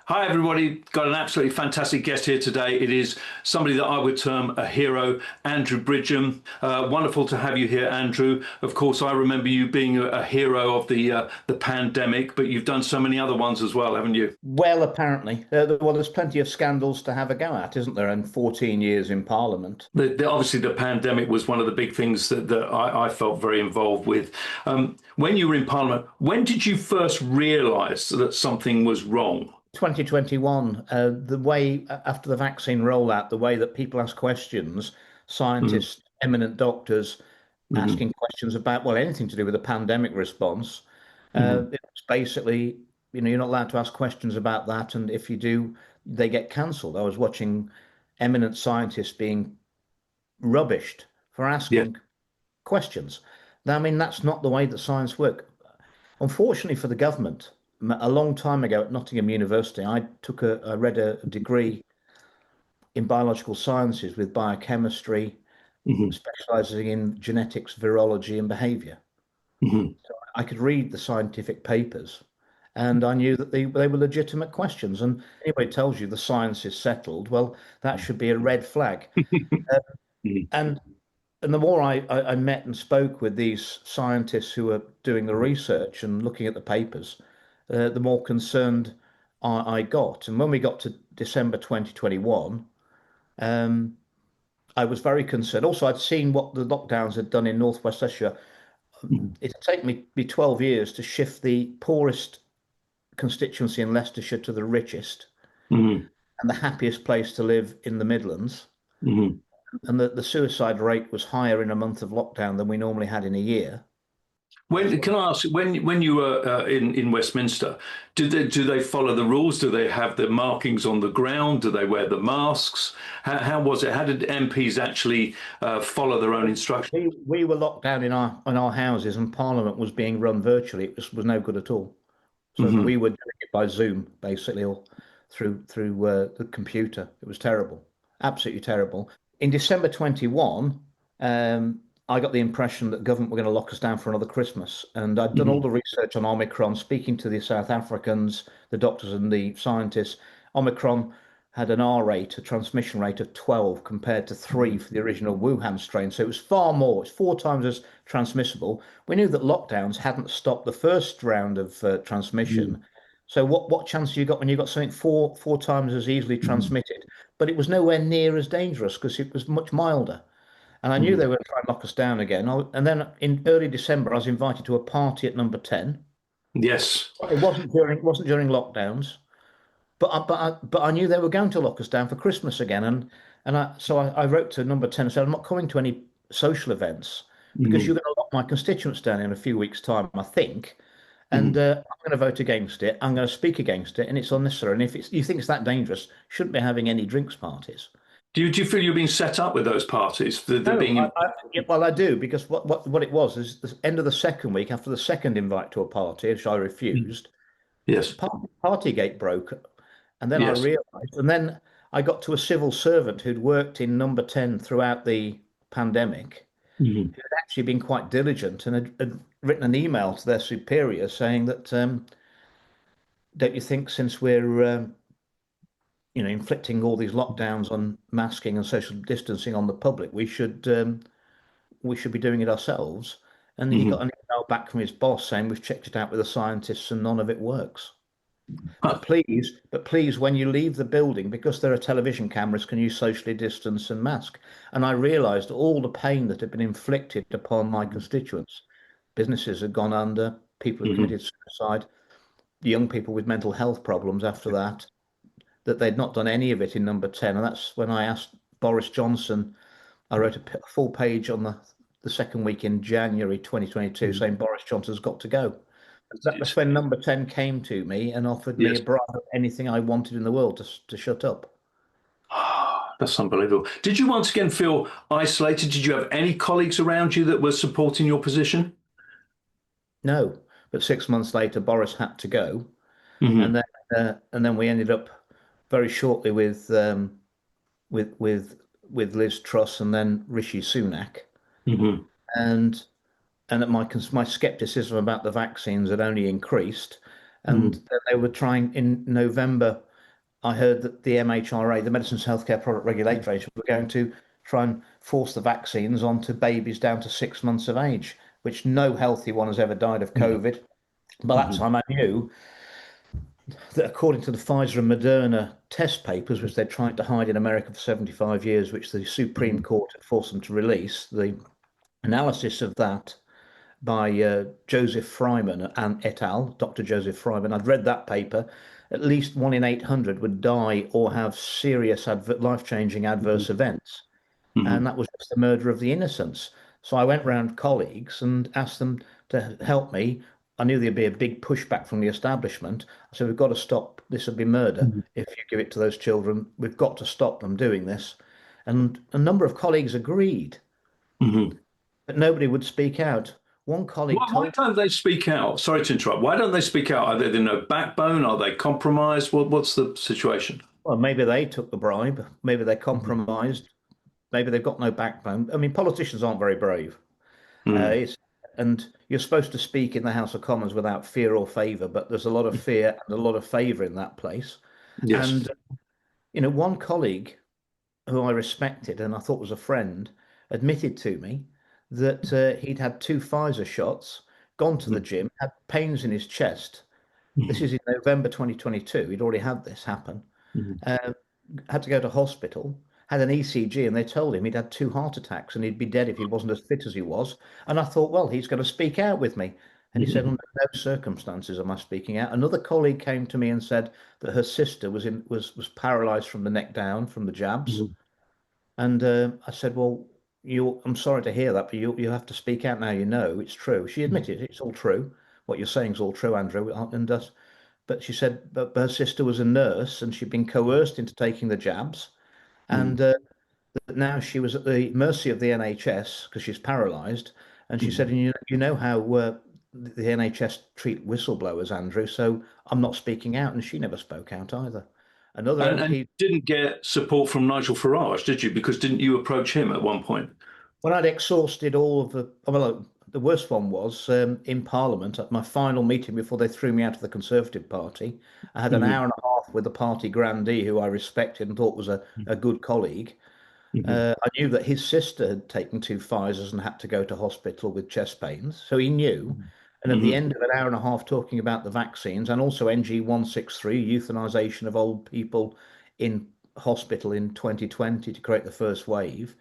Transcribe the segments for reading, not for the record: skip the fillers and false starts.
Hi, everybody. Got an absolutely fantastic guest here today. It is somebody that I would term a hero, Andrew Bridgen. Wonderful to have you here, Andrew. Of course, I remember you being a hero of the pandemic, but you've done so many other ones as well, haven't you? Well, apparently. Well, there's plenty of scandals to have a go at, isn't there? And 14 years in Parliament. Obviously, the pandemic was one of the big things that I felt very involved with. When you were in Parliament, when did you first realise that something was wrong? 2021, the way after the vaccine rollout, the way that people ask questions, Mhm, scientists, eminent doctors mhm, asking questions about, well, anything to do with the pandemic response, mhm. it's basically, you're not allowed to ask questions about that. And if you do, they get cancelled. I was watching eminent scientists being rubbished for Yeah. asking questions. Now, I mean, that's not the way that science works. Unfortunately for the government, a long time ago at Nottingham University, I read a degree in biological sciences with biochemistry, Mhm, specializing in genetics, virology, and behavior. mhm. I could read the scientific papers and I knew that they were legitimate questions. And anybody tells you the science is settled, well, that should be a red flag. Uh, Mhm, and and the more I met and spoke with these scientists who were doing the research and looking at the papers, the more concerned I got. And when we got to December 2021, um, I was very concerned. Also, I'd seen what the lockdowns had done in Northwest Asia. mhm, It had taken me 12 years to shift the poorest constituency in Leicestershire to the richest mhm, and the happiest place to live in the Midlands. mhm. And the suicide rate was higher in a month of lockdown than we normally had in a year. That's When what. can I ask when you were in Westminster, do they follow the rules? Do they have the markings on the ground? Do they wear the masks? How was it? How did MPs actually follow their own instructions? We were locked down in our houses, and Parliament was being run virtually. It was no good at all. So Hmm. we were doing it by Zoom, basically, or through the computer. It was terrible, absolutely terrible. In December 21, I got the impression that government were going to lock us down for another Christmas. And I'd done all Hmm. the research on Omicron, speaking to the South Africans, the doctors and the scientists. Omicron had an R rate, a transmission rate of 12 compared to 3 for the original Wuhan strain. So it was far more, it's 4 times as transmissible. We knew that lockdowns hadn't stopped the first round of Hmm. transmission. So what chance you got when you got something four times as easily Hmm. transmitted? But it was nowhere near as dangerous because it was much milder. And I knew Hmm. they were going to try and lock us down again. And then in early December, I was invited to a party at number 10. Yes. It wasn't during lockdowns, but I knew they were going to lock us down for Christmas again. And I wrote to number 10 and said, I'm not coming to any social events because Hmm. you're going to lock my constituents down in a few weeks' time, I think. And Hmm. I'm going to vote against it. I'm going to speak against it, and it's unnecessary. And if you think it's that dangerous, shouldn't be having any drinks parties. Do you feel you're being set up with those parties? They're No, being. yeah, well, I do because what it was is the end of the second week after the second invite to a party, which I refused. Yes. Partygate broke, and then I Yes. realised, and then I got to a civil servant who'd worked in number 10 throughout the pandemic, Hmm. who had actually been quite diligent and had written an email to their superior saying that, don't you think since we're inflicting all these lockdowns on masking and social distancing on the public, we should be doing it ourselves. And he got Hmm. an email back from his boss saying we've checked it out with the scientists and none of it works. But please, when you leave the building, because there are television cameras, can you socially distance and mask? And I realized all the pain that had been inflicted upon my constituents. Businesses had gone under, people had Hmm. committed suicide, young people with mental health problems after that they'd not done any of it in number 10. And that's when I asked Boris Johnson, I wrote a full page on the second week in January 2022 saying Boris Johnson's got to go. That's when number 10 came to me and offered me a Yes. bribe of anything I wanted in the world to shut up. That's unbelievable. Did you once again feel isolated? Did you have any colleagues around you that were supporting your position? No, but 6 months later, Boris had to go, and Hmm. then we ended up very shortly with Liz Truss and then Rishi Sunak, Hmm. and and my skepticism about the vaccines had only increased, and Hmm. then they were trying in November. I heard that the MHRA, the Medicines Healthcare Product Regulatory Agency, were going to try and force the vaccines onto babies down to 6 months of age, which no healthy one has ever died of COVID. By that Mhm. time, I knew that according to the Pfizer and Moderna test papers, which they tried to hide in America for 75 years, which the Supreme Mhm. Court had forced them to release, the analysis of that by Joseph Fryman and et al., Dr. Joseph Fryman. I'd read that paper. At least 1 in 800 would die or have serious life-changing adverse events. And Mhm. that was just the murder of the innocents. So I went round colleagues and asked them to help me. I knew there'd be a big pushback from the establishment. I said, we've got to stop. This would be murder Mhm. if you give it to those children. We've got to stop them doing this. And a number of colleagues agreed, Mhm. but nobody would speak out. One colleague Why told, don't they speak out? Sorry to interrupt. Why don't they speak out? Are they no backbone? Are they compromised? What's the situation? well, maybe they took the bribe, maybe they Mhm. compromised, maybe they've got no backbone. I mean, politicians aren't very brave. Mm. It's and you're supposed to speak in the House of Commons without fear or favour, but there's a lot of fear and a lot of favour in that place. Yes. And one colleague who I respected and I thought was a friend admitted to me that he'd had two Pfizer shots, gone to the gym, had pains in his chest. This Mhm. is in November 2022. He'd already had this happen. Mhm. Uh, had to go to hospital, had an ECG, and they told him he'd had two heart attacks and he'd be dead if he wasn't as fit as he was. And I thought, well, he's going to speak out with me. And he said, Mhm. under no circumstances am I speaking out. Another colleague came to me and said that her sister was paralyzed from the neck down from the jabs. Mhm. And I said, well, I'm sorry to hear that, but you have to speak out now. You know it's true. She admitted it's all true. What you're saying is all true, Andrew. But she said, but her sister was a nurse and she'd been coerced into taking the jabs, Mhm. and that now she was at the mercy of the NHS because she's paralysed. And she said, Mhm. and you know how the NHS treat whistleblowers, Andrew. So I'm not speaking out, and she never spoke out either. Another And MP, didn't get support from Nigel Farage, did you? Because didn't you approach him at one point? when I'd exhausted all of the, well, the worst one was in Parliament at my final meeting before they threw me out of the Conservative Party. I had an Mhm. hour and a half with the party grandee who I respected and thought was a good colleague. Mhm. I knew that his sister had taken two Pfizers and had to go to hospital with chest pains, so he knew. And at the Mhm. end of an hour and a half talking about the vaccines and also NG163, euthanization of old people in hospital in 2020 to create the first wave,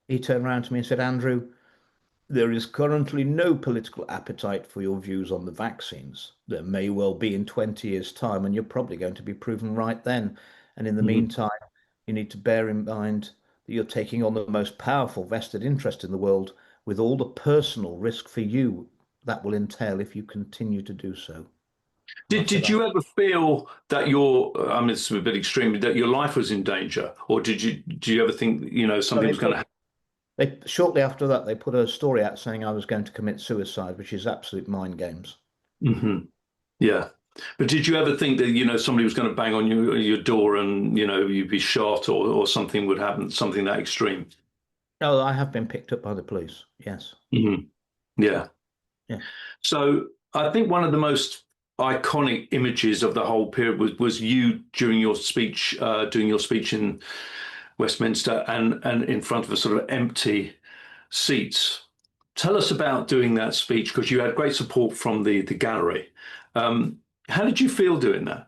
he turned around to me and said, Andrew, there is currently no political appetite for your views on the vaccines. There may well be in 20 years' time, and you're probably going to be proven right then. And in the Mhm. meantime, you need to bear in mind that you're taking on the most powerful vested interest in the world with all the personal risk for you that will entail if you continue to do so. And I Did said, did you ever feel that I mean, it's a bit extreme, that your life was in danger, or do you ever think "Oh, something was going to happen? they shortly after that they put a story out saying I was going to commit suicide, which is absolute mind games. Hmm. Yeah, but did you ever think that somebody was going to bang on your door and you'd be shot or something would happen, something that extreme? No, I have been picked up by the police. Yes. Hmm. Yeah. Yeah. So I think one of the most iconic images of the whole period was you during your speech, doing your speech in Westminster and in front of a sort of empty seats. Tell us about doing that speech because you had great support from the gallery. How did you feel doing that?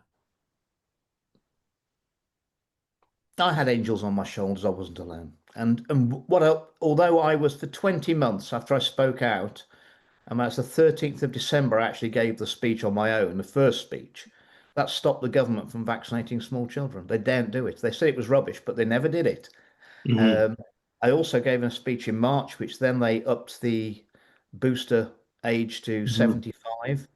I had angels on my shoulders. I wasn't alone. And although I was for 20 months after I spoke out, and that's the 13th of December, I actually gave the speech on my own, the first speech. That stopped the government from vaccinating small children. They daren't do it. They said it was rubbish, but they never did it. Hmm. Um, I also gave a speech in March, which then they upped the booster age to Hmm. 75.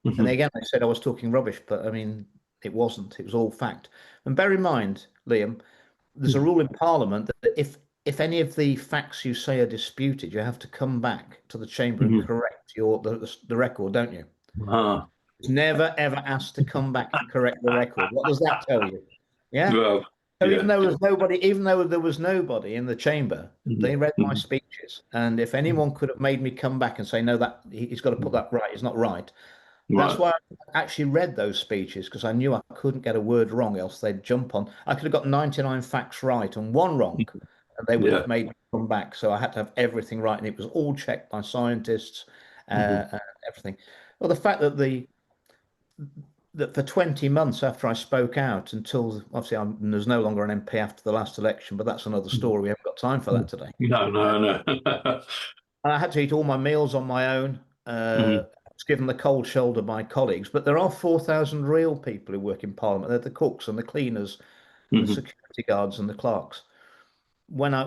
And Hmm. again, they said I was talking rubbish, but I mean, it wasn't. It was all fact. And bear in mind, Liam, there's a rule in Parliament that if any of the facts you say are disputed, you have to come back to the chamber and Hmm. correct the record, don't you? Ah, It's never ever asked to come back and correct the record. What does that tell you? Yeah. well, So yeah. even though there was nobody in the chamber, Hmm. they read my Hmm. speeches. And if anyone could have made me come back and say, no, that he's got to put that right, it's not right, That's Right. why I actually read those speeches because I knew I couldn't get a word wrong, else they'd jump on. I could have got 99 facts right and one wrong, and they would Yeah. have made me come back. So I had to have everything right, and it was all checked by scientists Hmm. and everything. Well, the fact that for 20 months after I spoke out, until obviously there's no longer an MP after the last election, but that's another story. We haven't got time for that today. No, no, no. I had to eat all my meals on my own. Hmm. I was given the cold shoulder by colleagues, but there are 4,000 real people who work in Parliament. They're the cooks and the cleaners and the Hmm. security guards and the clerks. When I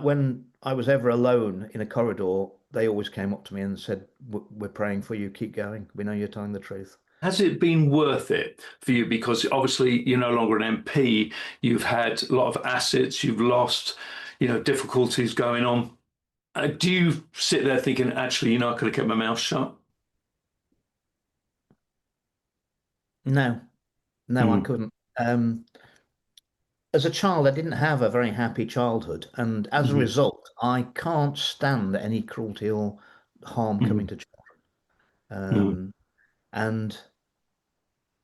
was ever alone in a corridor, they always came up to me and said, "We're praying for you. Keep going. We know you're telling the truth." Has it been worth it for you? Because obviously you're no longer an MP. You've had a lot of assets. You've lost, difficulties going on. Do you sit there thinking, actually, I could have kept my mouth shut? No, no, I Mm, couldn't. As a child, I didn't have a very happy childhood, and as a mm, result, I can't stand any cruelty or harm coming mm, to children. mm, And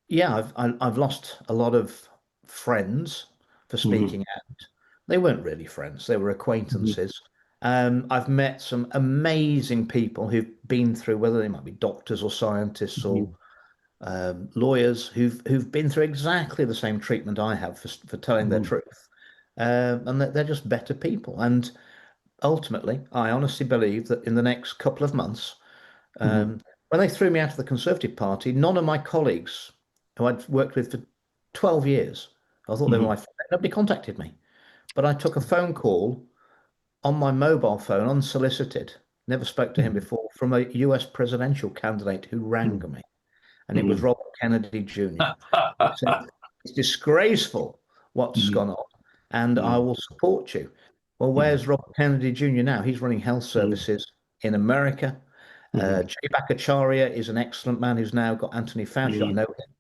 yeah, I've lost a lot of friends for mm, speaking out. They weren't really friends; they were mm, acquaintances. I've met some amazing people who've been through, whether they might be doctors or scientists or mm, lawyers, who've been through exactly the same treatment I have for telling their mm, truth, and that they're just better people. And ultimately, I honestly believe that in the next couple of months, mm, when they threw me out of the Conservative Party, none of my colleagues who I'd worked with for 12 years, I thought they were mm, my friend, nobody contacted me. But I took a phone call on my mobile phone, unsolicited, never spoke to him mm, before, from a US presidential candidate who rang mm, me. And it was mm. Robert Kennedy Jr. He said, "It's disgraceful what's Mm, gone on, and I mm, will support you." Well, mm, where's Robert Kennedy Jr. now? He's running health mm, services in America. mm, Jay Bhattacharya is an excellent man who's now got Anthony Fauci. I mm, know him.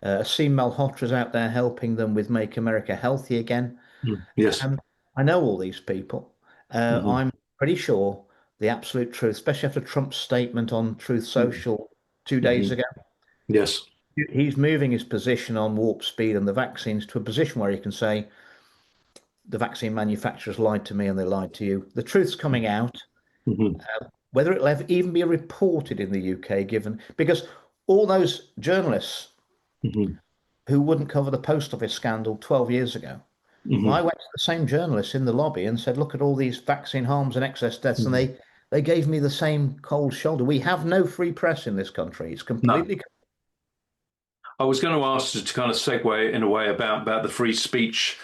Aseem Malhotra's out there helping them with Make America Healthy Again. mm. Yes. I know all these people. Mhm, I'm pretty sure the absolute truth, especially after Trump's statement on Truth mm, Social 2 days mhm. ago. Yes. He's moving his position on warp speed and the vaccines to a position where he can say, the vaccine manufacturers lied to me and they lied to you. The truth's coming out. Mhm, Whether it'll ever even be reported in the UK, given because all those journalists mhm, who wouldn't cover the post office scandal 12 years ago, well, I mhm, went to the same journalists in the lobby and said, look at all these vaccine harms and excess deaths, and mhm. they gave me the same cold shoulder. We have no free press in this country. It's No. completely. I was going to ask you to kind of segue in a way about the free speech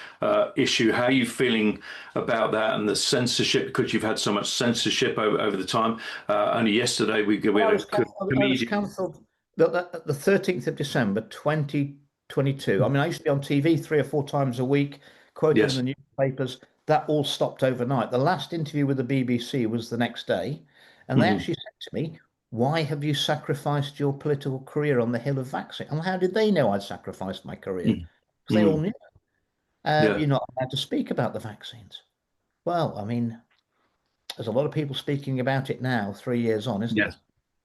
issue. How are you feeling about that and the censorship? Because you've had so much censorship over the time. Only yesterday we Well, had a I was comedian. cancelled the 13th of December 2022. I mean, I used to be on TV 3 or 4 times a week, quoted in Yes. the newspapers. That all stopped overnight. The last interview with the BBC was the next day, and they Hmm. actually said to me, "Why have you sacrificed your political career on the hill of vaccine?" And how did they know I'd sacrificed my career? Hmm. Because they all Hmm. knew. Yeah. You're not allowed to speak about the vaccines. Well, I mean, there's a lot of people speaking about it now, 3 years on, isn't Yes. there?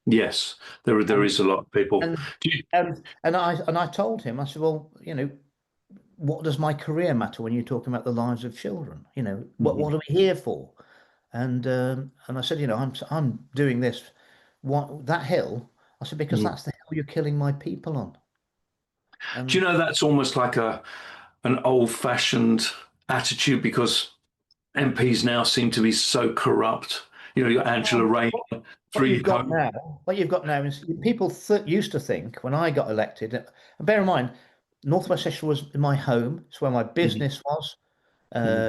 Yes. There is a lot of people. And Do you, and I told him, I said, well, what does my career matter when you're talking about the lives of children? What Mhm. are we here for? And I said, I'm doing this. What that hill? I said because Mhm. that's the hill you're killing my people on. Do you And know that's almost like an old-fashioned attitude because MPs now seem to be so corrupt. You got Angela well, Rayner, what three you've got home. now, what you've got now is people used to think when I got elected. And bear in mind, Northwest Cheshire was my home. It's where my Mhm, business was. mhm,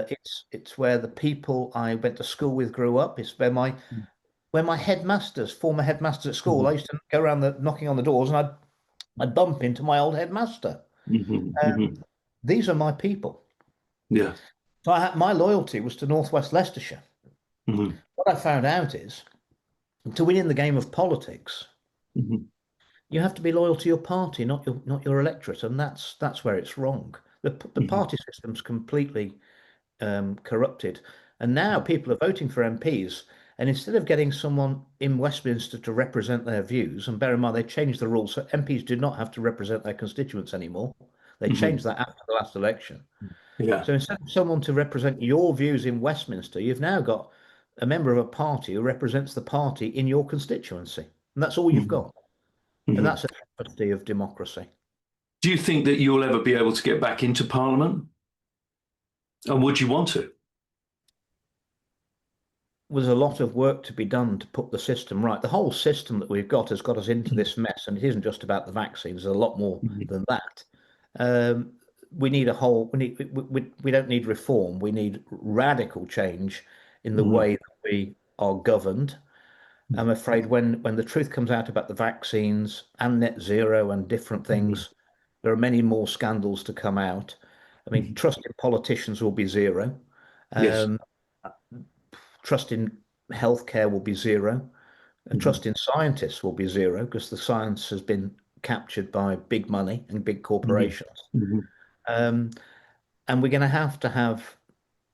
It's where the people I went to school with grew up. It's where my headmasters, former headmasters at school, I mhm, used to go around the knocking on the doors and I'd bump into my old headmaster. mhm, Um, mhm. these are my people. Yeah. So my loyalty was to Northwest Leicestershire. Mhm, What I found out is to win in the game of politics, mhm, you have to be loyal to your party, not your electorate, and that's where it's wrong. The mhm, party system's completely corrupted, and now people are voting for MPs. And instead of getting someone in Westminster to represent their views, and bear in mind they changed the rules so MPs do not have to represent their constituents anymore. They Hmm. changed that after the last election. Yeah. So instead of someone to represent your views in Westminster, you've now got a member of a party who represents the party in your constituency. And that's all you've Hmm. got. And Hmm. that's a travesty of democracy. Do you think that you'll ever be able to get back into Parliament? And would you want to? There's a lot of work to be done to put the system right. The whole system that we've got has got us into this mess, and it isn't just about the vaccines. There's a lot more Mhm. than that. We need a whole. We don't need reform. We need radical change in the Mhm. way that we are governed. I'm afraid when the truth comes out about the vaccines and net zero and different Mhm. things, there are many more scandals to come out. I mean, Mhm. trust in politicians will be zero. Yes. Um, Trust in healthcare will be zero. Mhm. Trust in scientists will be zero because the science has been captured by big money and big Mhm. corporations. Mhm. Um, and we're going to have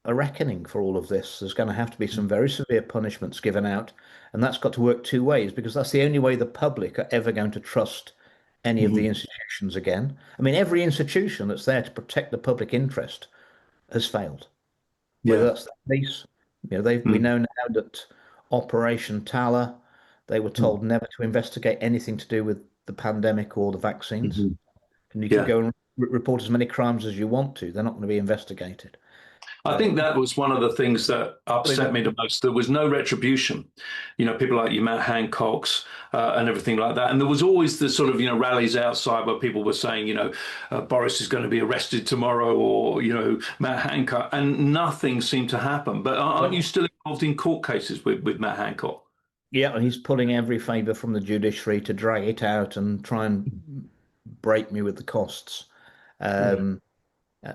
a reckoning for all of this. There's going to have to be some very severe punishments given out, and that's got to work two ways because that's the only way the public are ever going to trust any of the Mhm. institutions again. I mean, every institution that's there to protect the public interest has failed, whether Yeah. that's the police. We Mhm. know now that Operation Tala, they were Mhm. told never to investigate anything to do with the pandemic or the vaccines. Mhm. And you can Yeah. go and report as many crimes as you want to. They're not going to be investigated. I Uh, think that was one of the things that I mean, upset me the most. There was no retribution. People like you, Matt Hancock's, and everything like that. And there was always the sort of, rallies outside where people were saying, Boris is going to be arrested tomorrow or, Matt Hancock. And nothing seemed to happen. But aren't you well, still involved in court cases with Matt Hancock? yeah, and he's pulling every favour from the judiciary to drag it out and try and break me with the costs. Yeah. Um, uh,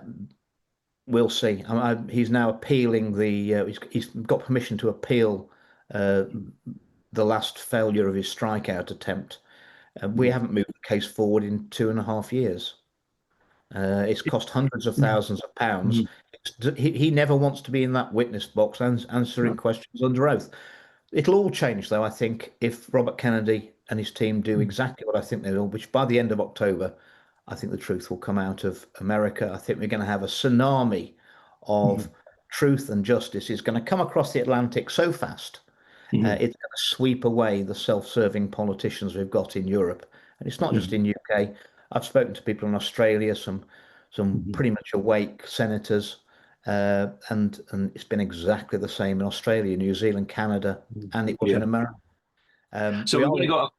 we'll see. He's now appealing he's got permission to appeal uh, the last failure of his strikeout attempt. We Mhm. haven't moved the case forward in 2.5 years. It's cost hundreds of thousands of pounds. Mhm. He never wants to be in that witness box answering questions under oath. It'll all change, though, I think, if Robert Kennedy and his team do exactly what I think they will, which by the end of October, I think the truth will come out of America. I think we're going to have a tsunami of Mhm. truth and justice is going to come across the Atlantic so fast. Mhm. It's going to sweep away the self-serving politicians we've got in Europe. And it's not just Mhm. in UK. I've spoken to people in Australia, some Mhm. pretty much awake senators, and it's been exactly the same in Australia, New Zealand, Canada, Mhm. and it was in Yeah. America. So We we've are only in, got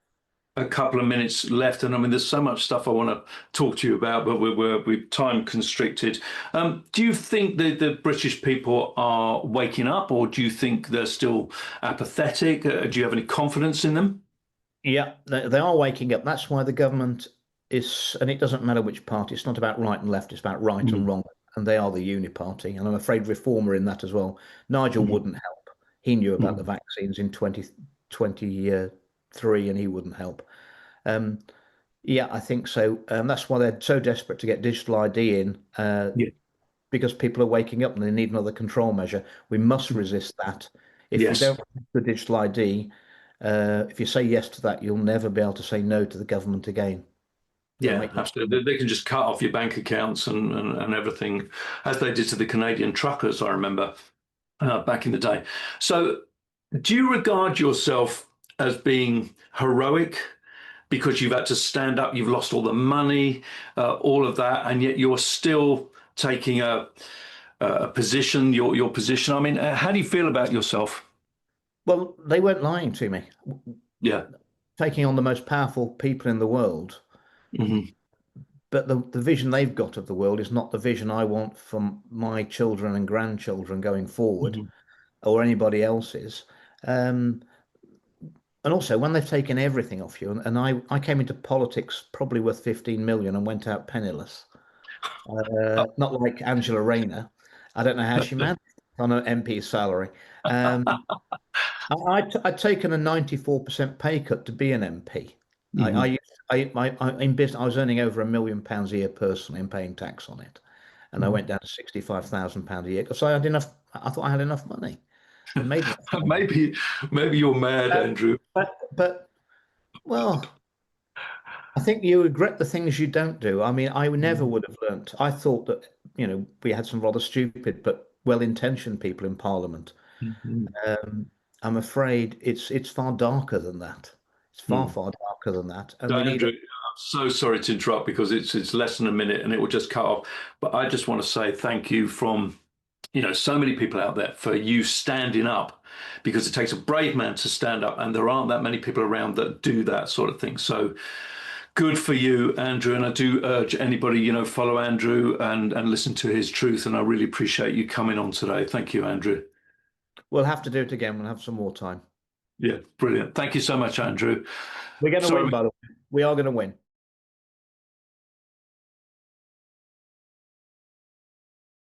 a couple of minutes left, and I mean, there's so much stuff I want to talk to you about, but we're time constricted. Do you think the British people are waking up, or do you think they're still apathetic? Do you have any confidence in them? yeah, they are waking up. That's why the government is, and it doesn't matter which party. It's not about right and left. It's about right and Mhm. wrong, and they are the uni party. And I'm afraid Reform are in that as well. Nigel Mhm. wouldn't help. He knew about the Mhm. vaccines in 2023, and he wouldn't help. Um, yeah, I think so. That's why they're so desperate to get digital ID in, Yeah. because people are waking up and they need another control measure. We must resist that. If we Yes. don't have the digital ID, if you say yes to that, you'll never be able to say no to the government again. They'll Yeah, make you. absolutely. They can just cut off your bank accounts and everything, as they did to the Canadian truckers, I remember, back in the day. So, do you regard yourself as being heroic because you've had to stand up, you've lost all the money, all of that, and yet you're still taking a position, your position? I mean, how do you feel about yourself? Well, they weren't lying to me. Yeah. Taking on the most powerful people in the world, Hmm. but the vision they've got of the world is not the vision I want for my children and grandchildren going forward, Hmm. or anybody else's. Um, and also, when they've taken everything off you, and I came into politics probably worth 15 million and went out penniless, not like Angela Rayner. I don't know how she managed on an MP salary. Um, I'd taken a 94% pay cut to be an MP. Hmm. In business, I was earning over £1 million a year personally and paying tax on it. And I Hmm. went down to £65,000 a year because I had enough. I thought I had enough money. It made me Maybe you're mad, Andrew. but well, I think you regret the things you don't do. I mean, I never would have learnt. I thought that, we had some rather stupid but well-intentioned people in Parliament. Mhm. Um, I'm afraid it's far darker than that. It's far, Mm. far darker than that. And So, we need Andrew, I'm so sorry to interrupt because it's less than a minute and it will just cut off. But I just want to say thank you from so many people out there for you standing up, because it takes a brave man to stand up, and there aren't that many people around that do that sort of thing. So good for you, Andrew. And I do urge anybody, follow Andrew and listen to his truth. And I really appreciate you coming on today. Thank you, Andrew. We'll have to do it again. We'll have some more time. Yeah, brilliant. Thank you so much, Andrew. We're going to Sorry. win, by the way. We are going to win.